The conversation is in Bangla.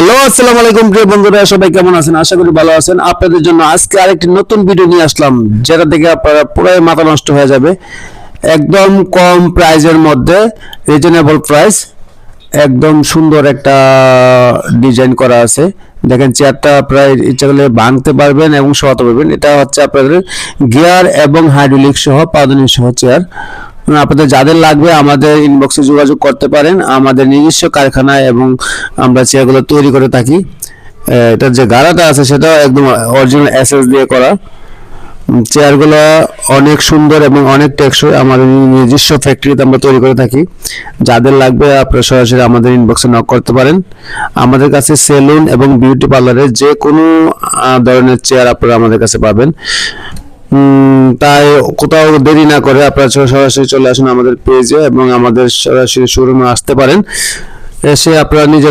হ্যালো, আসসালামু আলাইকুম প্রিয় বন্ধুরা, সবাই কেমন আছেন? আশা করি ভালো আছেন। আপনাদের জন্য আজকে আরেকটি নতুন ভিডিও নিয়ে আসলাম, যেটা দেখে আপনারা পুরাই মাথা নষ্ট হয়ে যাবে। একদম কম প্রাইজের মধ্যে, রিজনেবল প্রাইস, একদম সুন্দর একটা ডিজাইন করা আছে। দেখেন, চেয়ারটা প্রায় ইচ্ছা করলে ভাঙতে পারবেন এবং শোয়াতে পারবেন। এটা হচ্ছে আপনাদের গিয়ার এবং হাইড্রোলিক সহ পাউডার সহ চেয়ার। আপনাদের যাদের লাগবে আমাদের ইনবক্সে যোগাযোগ করতে পারেন। আমাদের নিজস্ব কারখানায় এবং আমরা চেয়ারগুলো তৈরি করে থাকি। এটার যে গাড়াটা আছে সেটা একদম অরিজিনাল এসএস দিয়ে করা। চেয়ারগুলো অনেক সুন্দর এবং অনেক টেকসই। আমাদের নিজস্ব ফ্যাক্টরিতে আমরা তৈরি করে থাকি। যাদের লাগবে আপনারা সরাসরি আমাদের ইনবক্সে নক করতে পারেন। আমাদের কাছে সেলুন এবং বিউটি পার্লারের যে কোনো ধরনের চেয়ার আপনারা আমাদের কাছে পাবেন। তাই কোথাও দেরি না করে আপনারা সরাসরি চলে আসুন আমাদের পেজে এবং আমাদের সরাসরি শোরুমে আসতে পারেন। এসে আপনারা নিজেরা